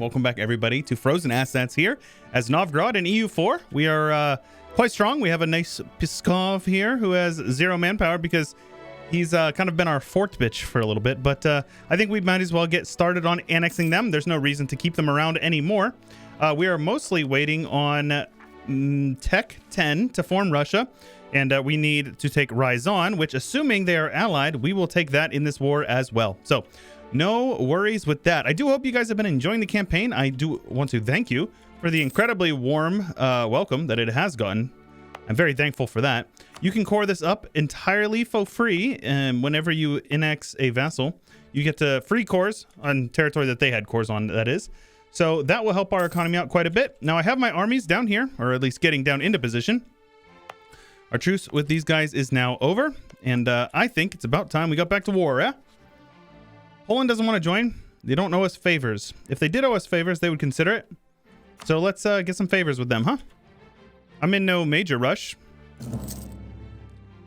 Welcome back, everybody, to Frozen Assets here as Novgorod in EU4. We are quite strong. We have a nice Pskov here who has 0 manpower because he's kind of been our fort bitch for a little bit. But I think we might as well get started on annexing them. There's no reason to keep them around anymore. We are mostly waiting on Tech 10 to form Russia. And we need to take Ryazan, which, assuming they are allied, we will take that in this war as well. So no worries with that. I do hope you guys have been enjoying the campaign. I do want to thank you for the incredibly warm welcome that it has gotten. I'm very thankful for that. You can core this up entirely for free. And whenever you annex a vassal, you get free cores on territory that they had cores on, that is. So that will help our economy out quite a bit. Now I have my armies down here, or at least getting down into position. Our truce with these guys is now over, and I think it's about time we got back to war, eh? Poland doesn't want to join. They don't owe us favors. If they did owe us favors, they would consider it. So let's get some favors with them, huh? I'm in no major rush.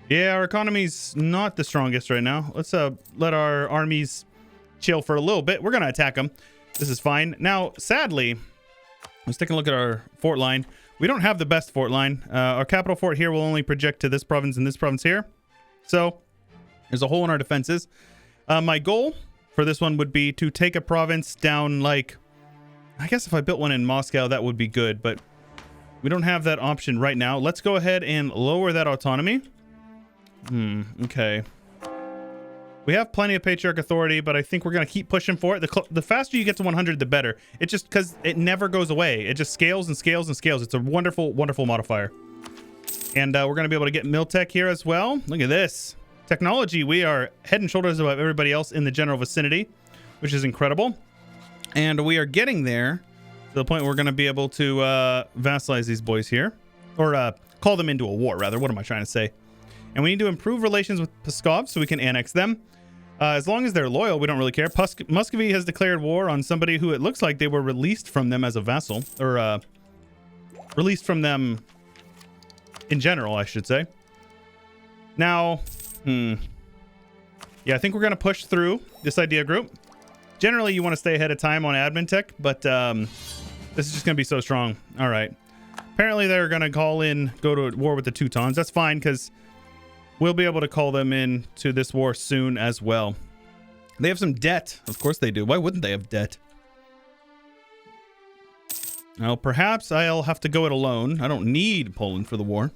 Yeah, our economy's not the strongest right now. Let's let our armies chill for a little bit. We're going to attack them. This is fine. Now, sadly, let's take a look at our fort line. We don't have the best fort line. Our capital fort here will only project to this province and this province here. So there's a hole in our defenses. My goal for this one would be to take a province down, like, I guess if I built one in Moscow, that would be good, but we don't have that option right now. Let's go ahead and lower that autonomy. Okay. We have plenty of patriarch authority, but I think we're going to keep pushing for it. The faster you get to 100, the better. It's just because it never goes away. It just scales and scales and scales. It's a wonderful, wonderful modifier. And we're going to be able to get Miltech here as well. Look at this. Technology, we are head and shoulders above everybody else in the general vicinity, which is incredible. And we are getting there to the point where we're going to be able to vassalize these boys here. Or call them into a war, rather. What am I trying to say? And we need to improve relations with Pskov so we can annex them. As long as they're loyal, we don't really care. Muscovy has declared war on somebody who it looks like they were released from them as a vassal. Or released from them in general, I should say. Now, yeah, I think we're going to push through this idea group. Generally, you want to stay ahead of time on admin tech, but this is just going to be so strong. All right. Apparently, they're going to go to war with the Teutons. That's fine, because we'll be able to call them in to this war soon as well. They have some debt. Of course they do. Why wouldn't they have debt? Now, perhaps I'll have to go it alone. I don't need Poland for the war.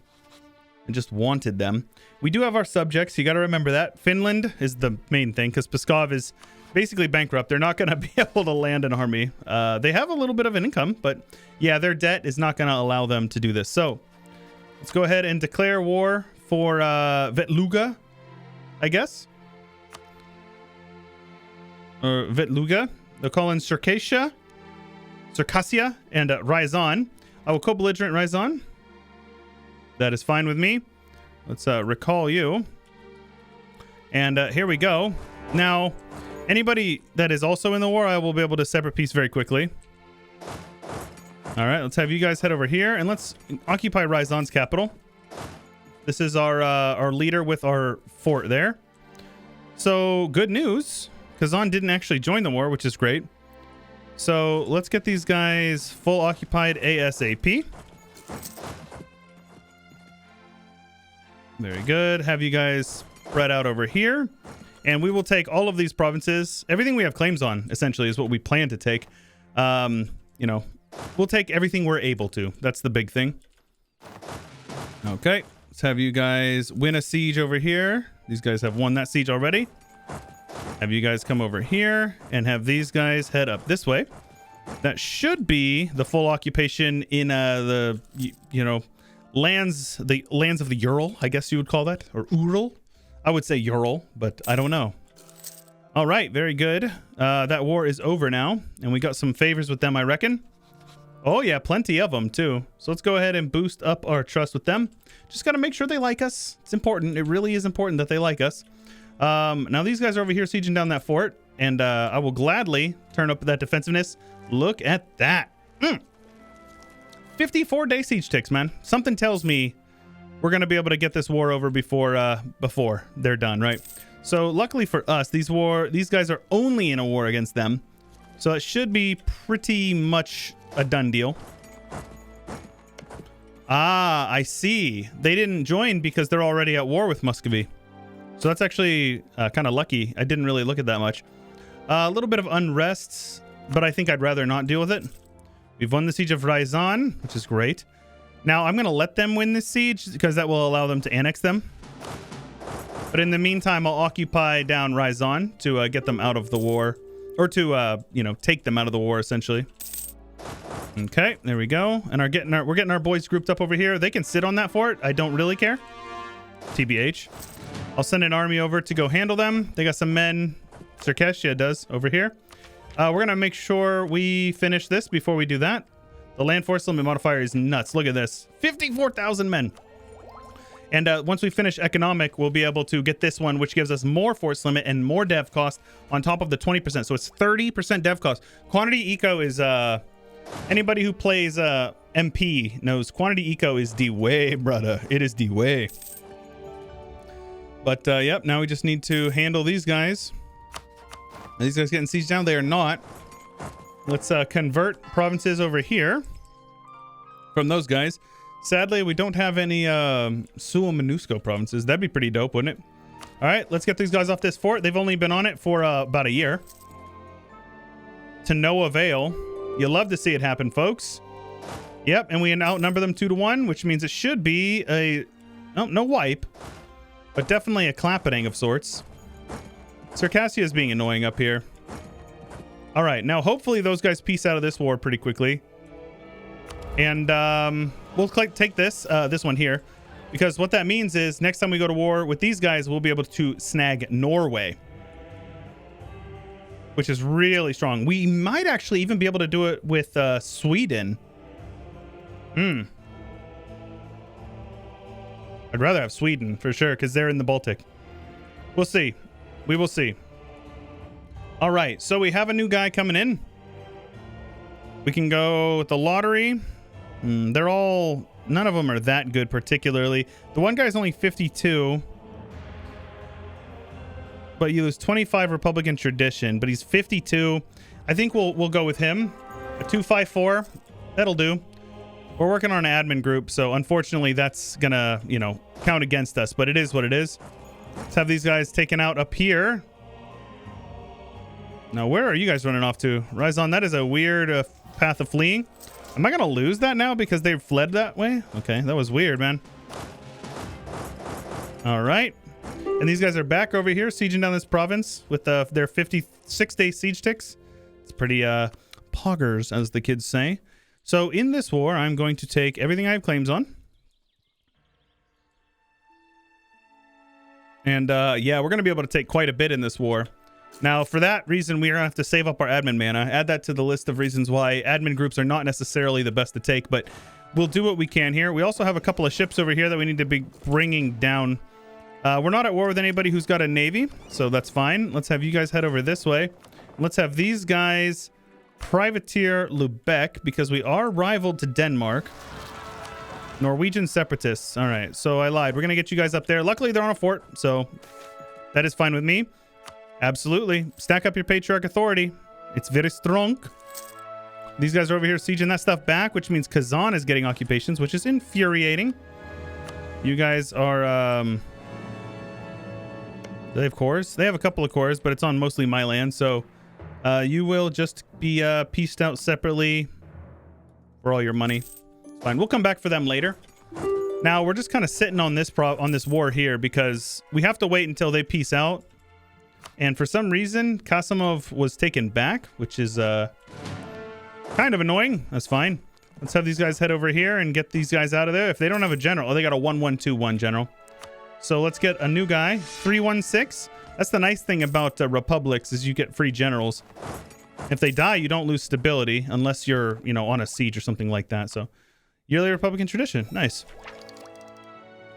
I just wanted them. We do have our subjects. You got to remember that. Finland is the main thing because Pskov is basically bankrupt. They're not going to be able to land an army. They have a little bit of an income, but yeah, their debt is not going to allow them to do this. So let's go ahead and declare war for Vetluga, I guess. Or Vetluga. They'll call in Circassia, and Ryazan. I will co-belligerent Ryazan. That is fine with me. Let's recall you. And here we go. Now, anybody that is also in the war, I will be able to separate peace very quickly. All right, let's have you guys head over here, and let's occupy Ryazan's capital. This is our leader with our fort there. So good news. Kazan didn't actually join the war, which is great. So let's get these guys full occupied ASAP. Very good. Have you guys spread out over here. And we will take all of these provinces. Everything we have claims on, essentially, is what we plan to take. You know, we'll take everything we're able to. That's the big thing. Okay. Let's have you guys win a siege over here. These guys have won that siege already. Have you guys come over here and have these guys head up this way. That should be the full occupation in the, you know, lands of the Ural, I guess you would call that, or Ural. I would say Ural, but I don't know. All right, very good. That war is over now, and we got some favors with them, I reckon. Oh yeah, plenty of them too. So let's go ahead and boost up our trust with them. Just got to make sure they like us. It's important. It really is important that they like us. Now these guys are over here sieging down that fort, and I will gladly turn up that defensiveness. Look at that. 54-day siege ticks, man. Something tells me we're going to be able to get this war over before they're done, right? So luckily for us, these guys are only in a war against them. So it should be pretty much a done deal. Ah, I see. They didn't join because they're already at war with Muscovy. So that's actually kind of lucky. I didn't really look at that much. A little bit of unrest, but I think I'd rather not deal with it. We've won the siege of Ryazan, which is great. Now, I'm going to let them win this siege because that will allow them to annex them. But in the meantime, I'll occupy down Ryazan to get them out of the war. Or to, you know, take them out of the war, essentially. Okay, there we go. And we're getting our boys grouped up over here. They can sit on that fort. I don't really care. TBH. I'll send an army over to go handle them. They got some men. Circassia does over here. We're going to make sure we finish this before we do that. The land force limit modifier is nuts. Look at this. 54,000 men. And once we finish economic, we'll be able to get this one, which gives us more force limit and more dev cost on top of the 20%. So it's 30% dev cost. Quantity eco is... anybody who plays MP knows quantity eco is the way, brother. It is the way. But, yep, now we just need to handle these guys. Are these guys getting sieged down? They are not. Let's convert provinces over here from those guys. Sadly, we don't have any Suo-Minusko provinces. That'd be pretty dope, wouldn't it? All right, let's get these guys off this fort. They've only been on it for about a year. To no avail. You love to see it happen, folks. Yep, and we outnumber them 2-1, which means it should be a... Oh, no wipe, but definitely a clappening of sorts. Circassia is being annoying up here. All right, now hopefully those guys peace out of this war pretty quickly. And we'll take this one here, because what that means is next time we go to war with these guys, we'll be able to snag Norway, which is really strong. We might actually even be able to do it with Sweden. I'd rather have Sweden for sure, because they're in the Baltic. We'll see. We will see. All right, so we have a new guy coming in. We can go with the lottery. They're all... None of them are that good particularly. The one guy's only 52. But you lose 25 Republican tradition, but he's 52. I think we'll go with him. A 254. That'll do. We're working on an admin group, so unfortunately that's gonna, you know, count against us, but it is what it is. Let's have these guys taken out up here. Now, where are you guys running off to? Ryazan, that is a weird path of fleeing. Am I gonna lose that now because they've fled that way? Okay, that was weird, man. All right. And these guys are back over here sieging down this province with their 56-day siege ticks. It's pretty poggers, as the kids say. So in this war, I'm going to take everything I have claims on. And yeah, we're going to be able to take quite a bit in this war. Now, for that reason, we're going to have to save up our admin mana. Add that to the list of reasons why admin groups are not necessarily the best to take, but we'll do what we can here. We also have a couple of ships over here that we need to be bringing down. We're not at war with anybody who's got a navy, so that's fine. Let's have you guys head over this way. Let's have these guys privateer Lubeck, because we are rivaled to Denmark. Norwegian separatists. All right, so I lied. We're going to get you guys up there. Luckily, they're on a fort, so that is fine with me. Absolutely. Stack up your patriarch authority. It's very strong. These guys are over here sieging that stuff back, which means Kazan is getting occupations, which is infuriating. You guys are... do they have cores? They have a couple of cores, but it's on mostly my land, so you will just be pieced out separately for all your money. Fine. We'll come back for them later. Now, we're just kind of sitting on this war here because we have to wait until they peace out. And for some reason, Kasimov was taken back, which is kind of annoying. That's fine. Let's have these guys head over here and get these guys out of there. If they don't have a general, oh, they got a 1-1-2-1 general. So let's get a new guy. 316. That's the nice thing about republics is you get free generals. If they die, you don't lose stability unless you're, you know, on a siege or something like that. So yearly Republican tradition. Nice.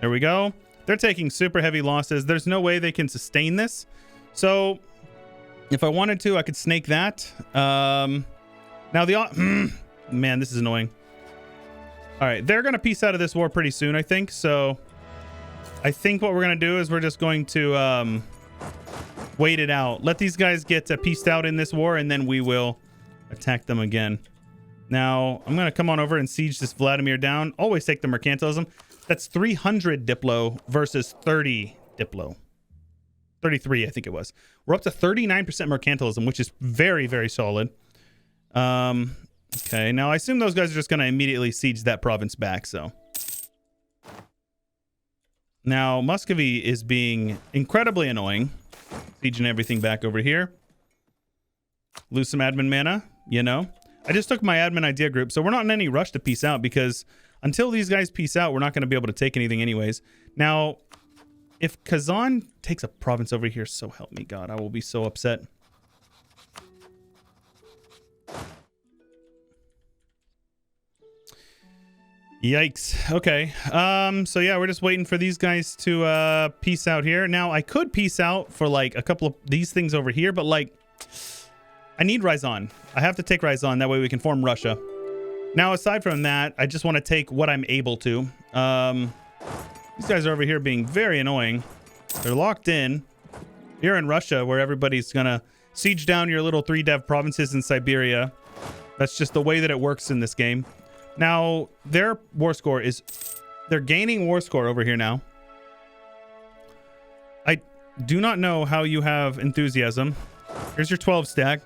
There we go. They're taking super heavy losses. There's no way they can sustain this. So if I wanted to, I could snake that. Now the... man, this is annoying. All right. They're going to peace out of this war pretty soon, I think. So I think what we're going to do is we're just going to wait it out. Let these guys get pieced out in this war, and then we will attack them again. Now, I'm going to come on over and siege this Vladimir down. Always take the mercantilism. That's 300 Diplo versus 30 Diplo. 33, I think it was. We're up to 39% mercantilism, which is very, very solid. Okay, now I assume those guys are just going to immediately siege that province back, so. Now, Muscovy is being incredibly annoying. Sieging everything back over here. Lose some admin mana, you know. I just took my admin idea group, so we're not in any rush to peace out because until these guys peace out, we're not going to be able to take anything anyways. Now, if Kazan takes a province over here, so help me God, I will be so upset. Yikes. Okay. So yeah, we're just waiting for these guys to peace out here. Now, I could peace out for like a couple of these things over here, but like I need Ryazan. I have to take Ryazan. That way we can form Russia. Now, aside from that, I just want to take what I'm able to. These guys are over here being very annoying. They're locked in. You're in Russia, where everybody's going to siege down your little 3 dev provinces in Siberia. That's just the way that it works in this game. Now, their war score is... They're gaining war score over here now. I do not know how you have enthusiasm. Here's your 12 stack.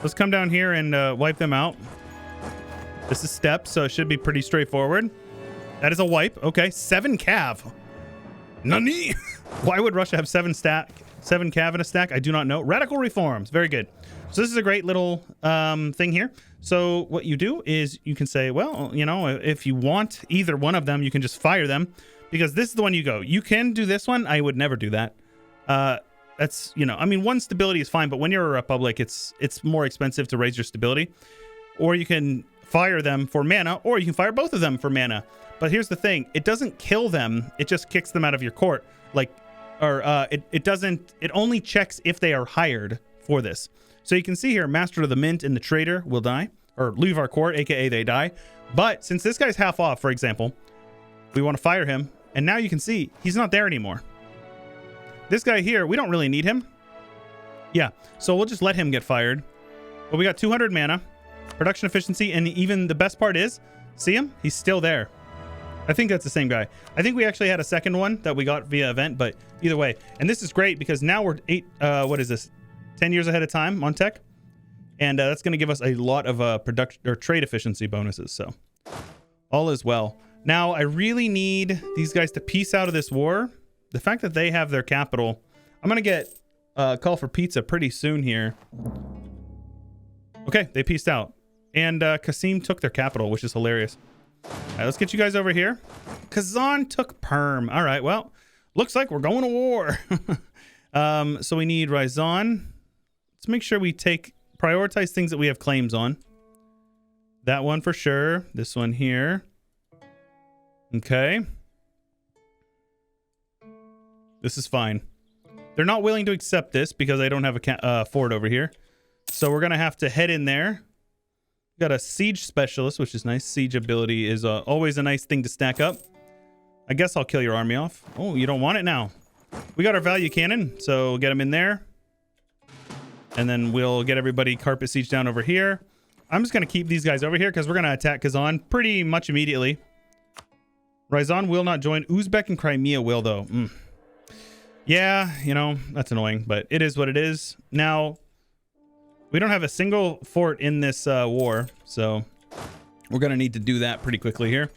Let's come down here and wipe them out. This is steps, so it should be pretty straightforward. That is a wipe. Okay, 7 cav. Nani? Why would Russia have 7 cav in a stack? I do not know. Radical reforms. Very good. So this is a great little thing here. So what you do is you can say, well, you know, if you want either one of them, you can just fire them because this is the one you go. You can do this one. I would never do that. That's, you know, I mean, 1 stability is fine, but when you're a republic, it's more expensive to raise your stability. Or you can fire them for mana, or you can fire both of them for mana. But here's the thing. It doesn't kill them. It just kicks them out of your court. Like, or it only checks if they are hired for this. So you can see here, Master of the Mint and the Trader will die, or leave our court, aka they die. But since this guy's half off, for example, we want to fire him. And now you can see he's not there anymore. This guy here, we don't really need him. Yeah, so we'll just let him get fired. But we got 200 mana, production efficiency, and even the best part is, see him? He's still there. I think that's the same guy. I think we actually had a second one that we got via event, but either way. And this is great because now we're 10 years ahead of time on tech. And that's going to give us a lot of production or trade efficiency bonuses. So all is well. Now, I really need these guys to peace out of this war. The fact that they have their capital, I'm going to get call for pizza pretty soon here. Okay, they peaced out. And Kasim took their capital, which is hilarious. All right, let's get you guys over here. Kazan took Perm. All right, well, looks like we're going to war. So we need Ryazan. Let's make sure we prioritize things that we have claims on. That one for sure. This one here. Okay. This is fine. They're not willing to accept this because I don't have a fort over here. So we're going to have to head in there. Got a siege specialist, which is nice. Siege ability is always a nice thing to stack up. I guess I'll kill your army off. Oh, you don't want it now. We got our value cannon, so we'll get them in there. And then we'll get everybody carpet siege down over here. I'm just going to keep these guys over here because we're going to attack Kazan pretty much immediately. Ryazan will not join. Uzbek and Crimea will, though. Yeah, you know, that's annoying, but it is what it is. Now, we don't have a single fort in this war, so we're going to need to do that pretty quickly here.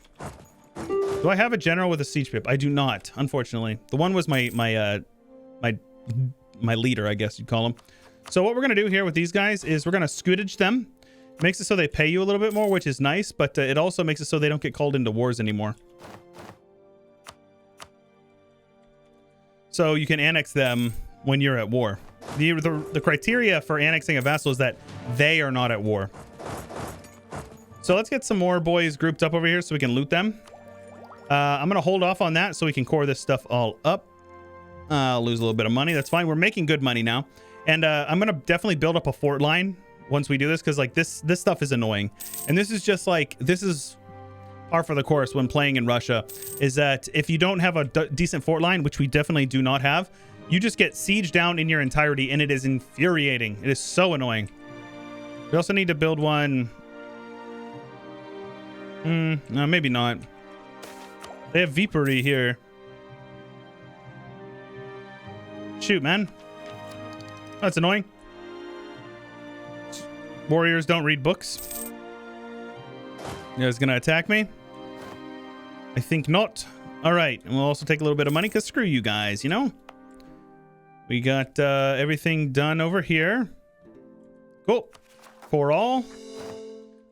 Do I have a general with a siege pip? I do not, unfortunately. The one was my leader, I guess you'd call him. So what we're going to do here with these guys is we're going to scootage them. Makes it so they pay you a little bit more, which is nice, but it also makes it so they don't get called into wars anymore. So you can annex them when you're at war. The criteria for annexing a vassal is that they are not at war. So let's get some more boys grouped up over here so we can loot them. I'm going to hold off on that so we can core this stuff all up. I'll lose a little bit of money. That's fine. We're making good money now. And I'm going to definitely build up a fort line once we do this because like this stuff is annoying. And this is just like, this is par for the course when playing in Russia, is that if you don't have a decent fort line, which we definitely do not have, you just get sieged down in your entirety and it is infuriating. It is so annoying. We also need to build one. No, maybe not. They have Viperi here. Shoot, man. That's annoying. Warriors don't read books. You guys gonna attack me? I think not. All right, and we'll also take a little bit of money because screw you guys, you know? We got everything done over here. Cool. For all.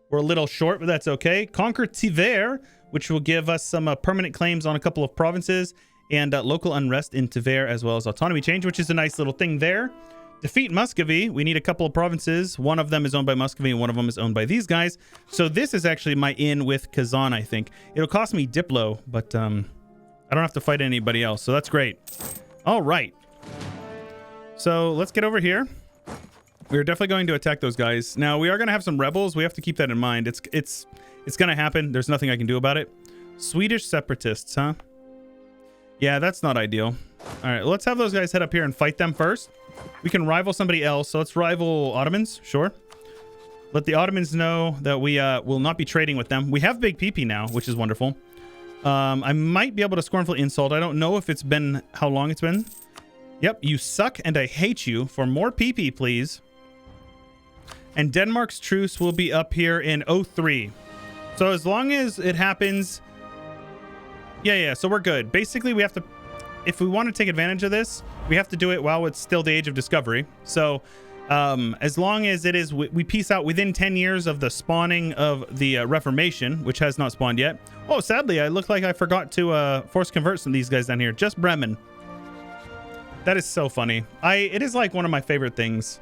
We're a little short, but that's okay. Conquer Tver, which will give us some permanent claims on a couple of provinces and local unrest in Tver, as well as autonomy change, which is a nice little thing there. Defeat Muscovy. We need a couple of provinces. One of them is owned by Muscovy and one of them is owned by these guys. So this is actually my in with Kazan, I think. It'll cost me Diplo, but I don't have to fight anybody else. So that's great. All right. So let's get over here. We're definitely going to attack those guys. Now, we are going to have some rebels. We have to keep that in mind. It's going to happen. There's nothing I can do about it. Swedish separatists, huh? Yeah, that's not ideal. All right, let's have those guys head up here and fight them first. We can rival somebody else. So let's rival Ottomans. Sure. Let the Ottomans know that we will not be trading with them. We have big PP now, which is wonderful. I might be able to scornfully insult. I don't know if it's been how long it's been. Yep, you suck and I hate you. For more PP, please. And Denmark's truce will be up here in 03. So as long as it happens... Yeah, so we're good. Basically, we have to... If we want to take advantage of this, we have to do it while it's still the age of discovery. So as long as it is... We peace out within 10 years of the spawning of the Reformation, which has not spawned yet. Oh, sadly, I look like I forgot to force convert some of these guys down here. Just Bremen. That is so funny. It is like one of my favorite things.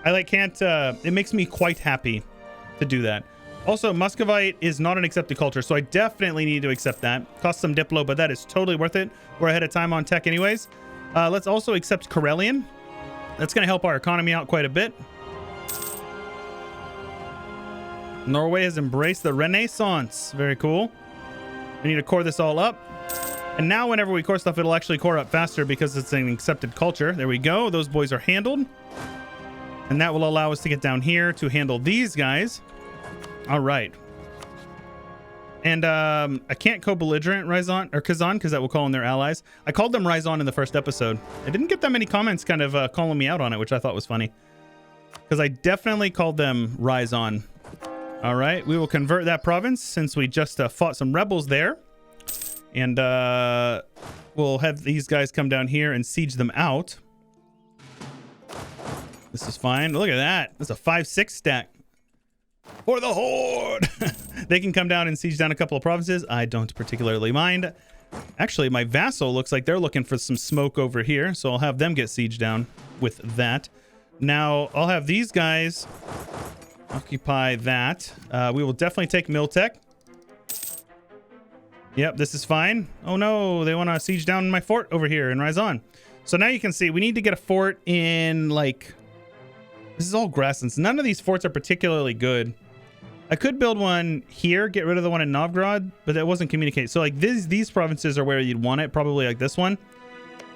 I can't... it makes me quite happy to do that. Also, Muscovite is not an accepted culture, so I definitely need to accept that. Cost some Diplo, but that is totally worth it. We're ahead of time on tech anyways. Let's also accept Karelian. That's going to help our economy out quite a bit. Norway has embraced the Renaissance. Very cool. We need to core this all up. And now whenever we core stuff, it'll actually core up faster because it's an accepted culture. There we go. Those boys are handled. And that will allow us to get down here to handle these guys. All right. And I can't co-belligerent Ryzon or Kazan because that will call in their allies. I called them Ryzon in the first episode. I didn't get that many comments kind of calling me out on it, which I thought was funny. Because I definitely called them Ryzon. All right. We will convert that province since we just fought some rebels there. And we'll have these guys come down here and siege them out. This is fine. Look at that. That's a 5-6 stack. For the Horde! They can come down and siege down a couple of provinces. I don't particularly mind. Actually, my vassal looks like they're looking for some smoke over here, so I'll have them get siege down with that. Now, I'll have these guys occupy that. We will definitely take Miltech. Yep, this is fine. Oh no, they want to siege down my fort over here in Ryzon. So now you can see we need to get a fort in, like... This is all grasslands. None of these forts are particularly good. I could build one here, get rid of the one in Novgorod, but that wasn't communicated. So like these provinces are where you'd want it, probably like this one.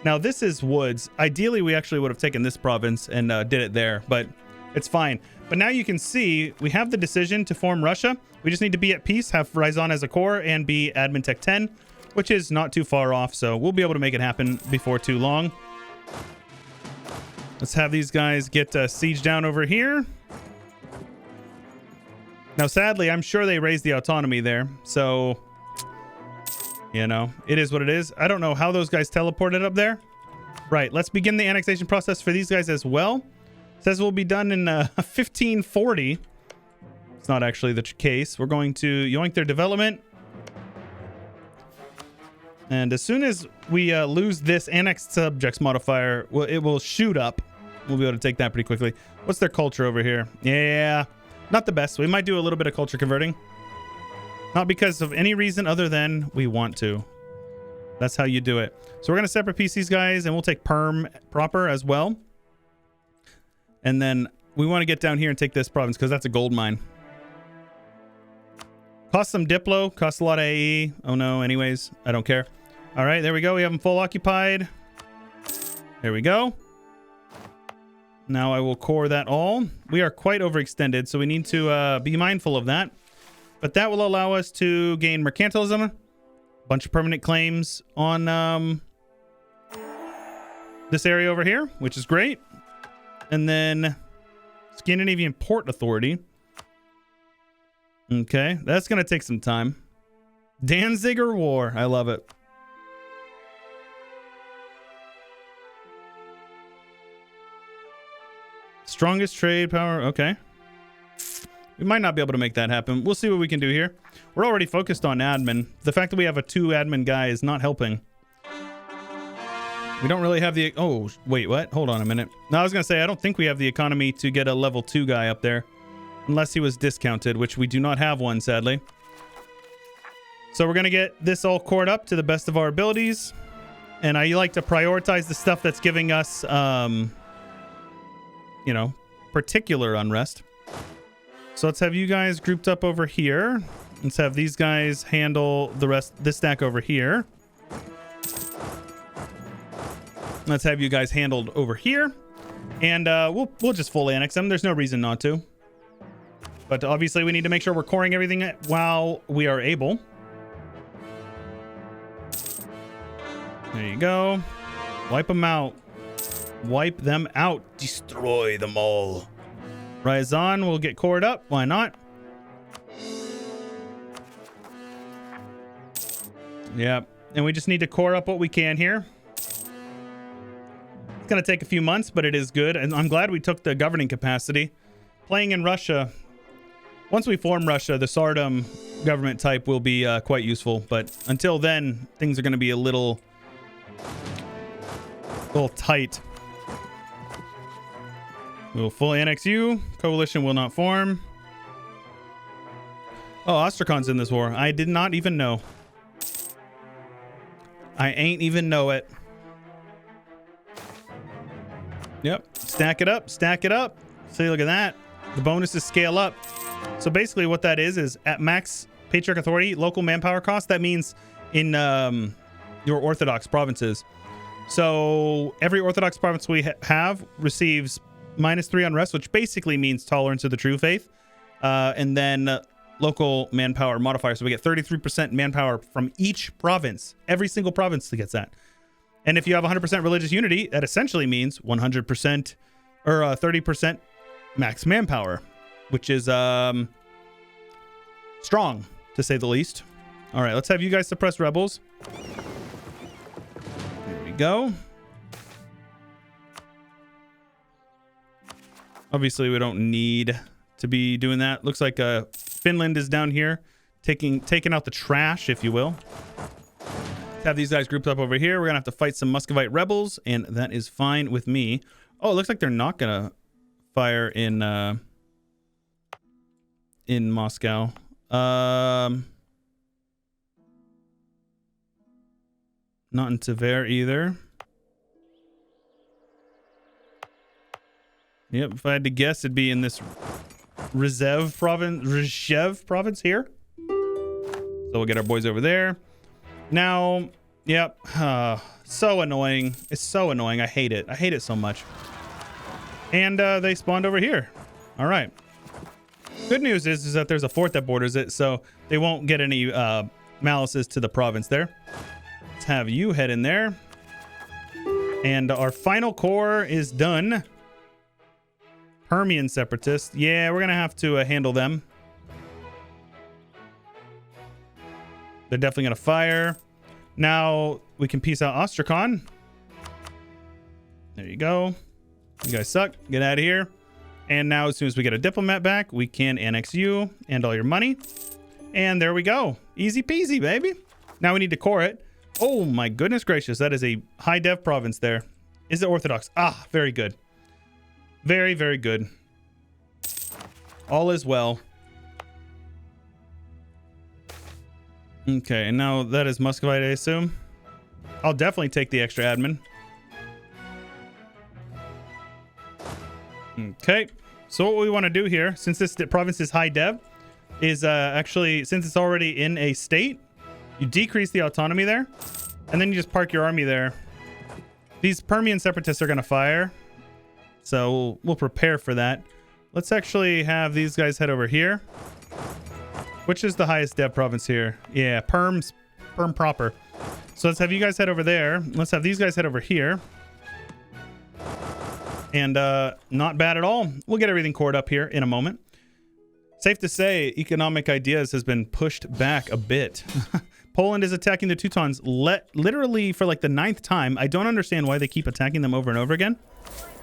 Now this is woods. Ideally, we actually would have taken this province and did it there, but it's fine. But now you can see we have the decision to form Russia. We just need to be at peace, have Ryzon as a core, and be admin tech 10, which is not too far off. So we'll be able to make it happen before too long. Let's have these guys get siege down over here. Now, sadly, I'm sure they raised the autonomy there. So, you know, it is what it is. I don't know how those guys teleported up there. Right. Let's begin the annexation process for these guys as well. It says we'll be done in 1540. It's not actually the case. We're going to yoink their development. And as soon as we lose this annexed subjects modifier, well, it will shoot up. We'll be able to take that pretty quickly. What's their culture over here? Yeah, not the best. We might do a little bit of culture converting. Not because of any reason other than we want to. That's how you do it. So we're going to separate piece these guys, and we'll take Perm proper as well. And then we want to get down here and take this province because that's a gold mine. Cost some Diplo. Cost a lot of AE. Oh no, anyways. I don't care. All right, there we go. We have them full occupied. There we go. Now I will core that all. We are quite overextended, so we need to be mindful of that. But that will allow us to gain mercantilism, a bunch of permanent claims on this area over here, which is great. And then Scandinavian Port Authority. Okay, that's going to take some time. Danziger War. I love it. Strongest trade power. Okay. We might not be able to make that happen. We'll see what we can do here. We're already focused on admin. The fact that we have a 2 admin guy is not helping. We don't really have the... Oh, wait, what? Hold on a minute. No, I was going to say, I don't think we have the economy to get a level 2 guy up there. Unless he was discounted, which we do not have one, sadly. So we're going to get this all cored up to the best of our abilities. And I like to prioritize the stuff that's giving us, you know, particular unrest. So let's have you guys grouped up over here. Let's have these guys handle the rest, this stack over here. Let's have you guys handled over here. And we'll just full annex them. There's no reason not to. But obviously we need to make sure we're coring everything while we are able. There you go. Wipe them out. Wipe them out. Destroy them all. Rise on. We'll get cored up. Why not? Yeah. And we just need to core up what we can here. It's going to take a few months, but it is good. And I'm glad we took the governing capacity. Playing in Russia. Once we form Russia, the Tsardom government type will be quite useful. But until then, things are going to be a little tight. We'll full annex you. Coalition will not form. Oh, Ostrakon's in this war. I did not even know. I ain't even know it. Yep. Stack it up. Stack it up. See, look at that. The bonuses scale up. So basically what that is at max Patriarch Authority, local manpower cost, that means in your Orthodox provinces. So every Orthodox province we have receives -3 unrest, which basically means tolerance of the true faith. And then local manpower modifier. So we get 33% manpower from each province. Every single province gets that. And if you have 100% religious unity, that essentially means 100% or 30% max manpower, which is strong, to say the least. All right, let's have you guys suppress rebels. There we go. Obviously, we don't need to be doing that. Looks like Finland is down here, taking out the trash, if you will. Let's have these guys grouped up over here. We're gonna have to fight some Muscovite rebels, and that is fine with me. Oh, it looks like they're not gonna fire in Moscow. Not in Tver either. Yep, if I had to guess, it'd be in this Rzhev province here. So we'll get our boys over there. Now, yep, so annoying. It's so annoying. I hate it. I hate it so much. And they spawned over here. All right. Good news is that there's a fort that borders it, so they won't get any malices to the province there. Let's have you head in there. And our final core is done. Permian separatists. Yeah, we're going to have to handle them. They're definitely going to fire. Now we can peace out Ostrakhan. There you go. You guys suck. Get out of here. And now as soon as we get a diplomat back, we can annex you and all your money. And there we go. Easy peasy, baby. Now we need to core it. Oh my goodness gracious. That is a high dev province there. Is it Orthodox? Ah, very good. Very, very good. All is well. Okay, and now that is Muscovite, I assume. I'll definitely take the extra admin. Okay, so what we want to do here, since this province is high dev, is actually, since it's already in a state, you decrease the autonomy there, and then you just park your army there. These Permian separatists are going to fire. So we'll prepare for that. Let's actually have these guys head over here. Which is the highest dev province here? Yeah, Perm proper. So let's have you guys head over there. Let's have these guys head over here. And not bad at all. We'll get everything cored up here in a moment. Safe to say, economic ideas has been pushed back a bit. Poland is attacking the Teutons literally for like the 9th time. I don't understand why they keep attacking them over and over again.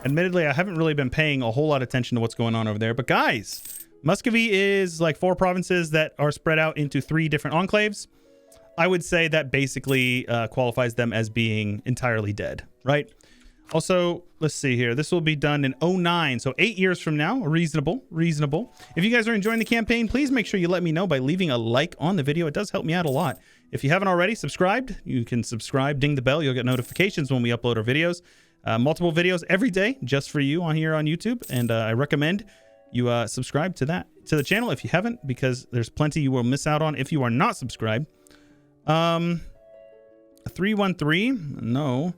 Admittedly, I haven't really been paying a whole lot of attention to what's going on over there. But guys, Muscovy is like 4 provinces that are spread out into 3 different enclaves. I would say that basically qualifies them as being entirely dead, right? Also, let's see here. This will be done in 09, so 8 years from now. Reasonable. If you guys are enjoying the campaign, please make sure you let me know by leaving a like on the video. It does help me out a lot. If you haven't already subscribed, you can subscribe, ding the bell. You'll get notifications when we upload our videos. Multiple videos every day just for you on here on YouTube, and I recommend you subscribe to the channel if you haven't, because there's plenty you will miss out on if you are not subscribed. 313, no.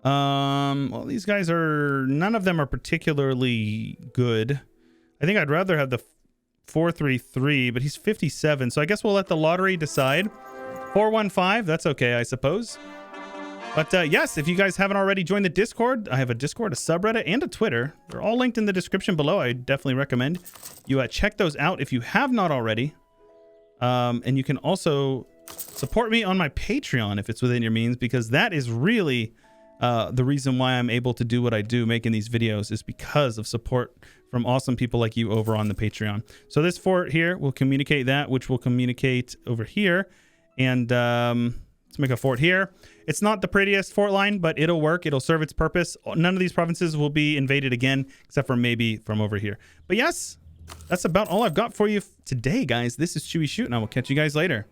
Well, these guys are, none of them are particularly good. I think I'd rather have the 433, but he's 57, so I guess we'll let the lottery decide. 415, that's okay, I suppose. But yes, if you guys haven't already joined the Discord, I have a Discord, a subreddit, and a Twitter. They're all linked in the description below. I definitely recommend you check those out if you have not already. And you can also support me on my Patreon if it's within your means, because that is really the reason why I'm able to do what I do, making these videos, is because of support from awesome people like you over on the Patreon. So this fort here will communicate that, which will communicate over here. And let's make a fort here. It's not the prettiest fort line, but it'll work. It'll serve its purpose. None of these provinces will be invaded again, except for maybe from over here. But yes, that's about all I've got for you today, guys. This is Chewyshoot, and I will catch you guys later.